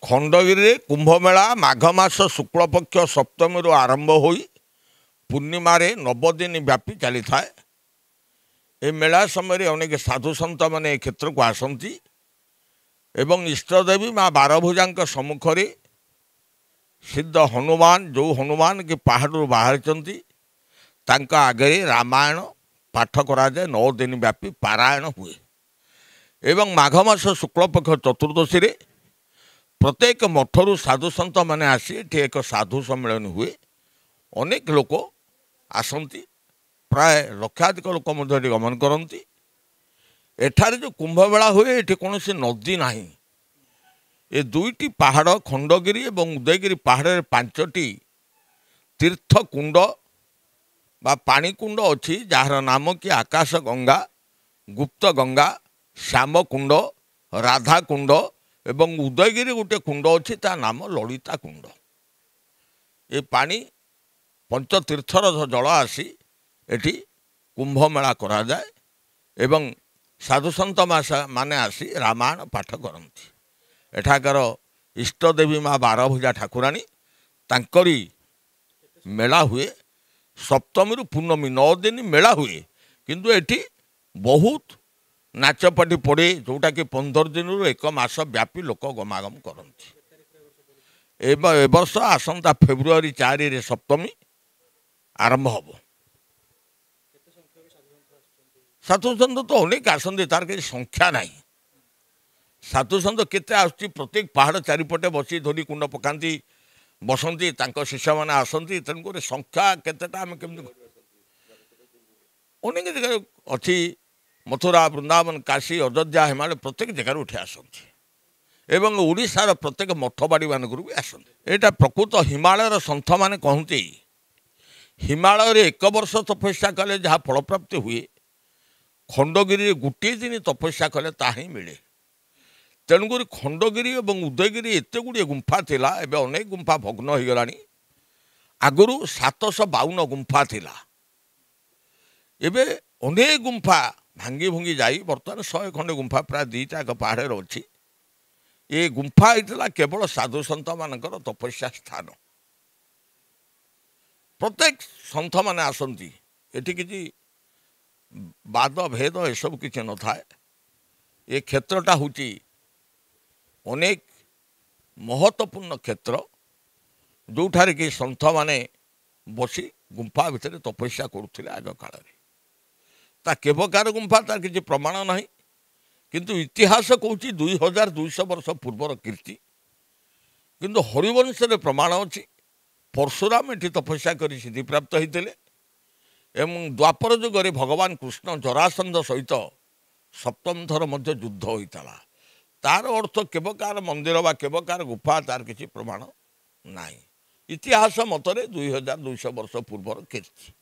खंडगिरी कुंभमेला माघ मास शुक्लपक्ष सप्तमी आरंभ हो पूर्णिम 9 दिन व्यापी चली था। ए मेला समय अनेक साधु सन्त मैंने क्षेत्र को आसती एवं इष्टदेवी माँ बारभुजा सम्मुख सिद्ध हनुमान जो हनुमान के पहाड़ बाहरी आगे रामायण पाठ कराए 9 दिन व्यापी पारायण हुए एवं माघ मास शुक्लपक्ष चतुर्दशी रे प्रत्येक मठरू साधु सन्त मैंने आसी एक साधु सम्मेलन हुए। अनेक लोक आसती प्राय लक्षाधिक लोक गमन करती। एठारे जो कुंभमेला हुए ये कौन सी नदी ना ये दुईटी पहाड़ खंडगिरी और उदयगिरी पहाड़ 5टी तीर्थ कुंड बा पानी कुंड अच्छी जार नाम कि आकाश गंगा, गुप्त गंगा, श्याम कुंड, राधा कुंड एवं उदयगिरी गोटे कुंड अच्छी ता नाम ललिता कुंड। ये पानी पंचतीर्थर जल आसी एटी कुंभमेला करा जाए एवं साधु सन्त माने आसी रामायण पाठ करती। एठाकर इष्टदेवी माँ बारभुजा ठाकुराणी तांकरी मेला हुए सप्तमी पूर्णमी 9 दिन मेला हुए किंतु एटी बहुत नाचपाटी पड़े जोटा कि 15 दिन 1 मास व्यापी लोक गमागम करती। ए वर्ष आसंता फेब्रुआरी 4 रे सप्तमी आरंभ हम। साधु सन्त तो अनेक आसती तार किसी संख्या ना। साधु सन्त केते आसुची प्रत्येक पहाड़ चारिपटे बसी धरी कुंड पकाती बसंती शिष्य मैंने आसती तेणुक संख्या केतेटा आम केमती अनेक जगह अच्छी मथुरा वृंदावन काशी अयोध्या हिमालय प्रत्येक जगार उठी आसती एवं ओडिशार प्रत्येक मठबाड़ी मानक भी आसती। यहाँ प्रकृत हिमालयर सन्थ मैंने कहते हिमालय 1 वर्ष तपस्या कले जहाँ फल प्राप्ति हुए खंडगिरी गोटे दिन तपस्या कले ता ही मिले। तेणुक खंडगिरी और उदयगिरी एत गुड़े गुंफा थिला एवं अनेक गुंफा भग्न हो गलानी। आगुरी 752 गुंफा थिला एबे अनेक गुंफा भांगी भुंगी जाई बर्तमान 100 खंडे गुंफा प्राय 2टा पहाड़ अच्छी। ये गुंफा होता केवल साधु सन्त मानकर तपस्या स्थान। प्रत्येक सन्थ मैंने आसती एटी किसी बाद भेद एसब किसी न थाए। ये क्षेत्रटा हूँ अनेक महत्वपूर्ण क्षेत्र जोठारे कि सन्थ माने बसी गुंफा भितर तपस्या करुले आग काल ता केवकार गुंफा तार किसी प्रमाण ना किंतु इतिहास कहूँ 2200 वर्ष पूर्वर कीर्ति किंतु हरिवंश प्रमाण अच्छी परशुराम एटी तपस्या कर सिद्धि प्राप्त होते एवं द्वापर जुगे भगवान कृष्ण जरासंध सहित सप्तम थर मध्य युद्ध होता तार अर्थ केवकार मंदिर बा केवकार गुफा तार किसी प्रमाण ना। इतिहास मतरे 2200 वर्ष पूर्वर कीर्ति।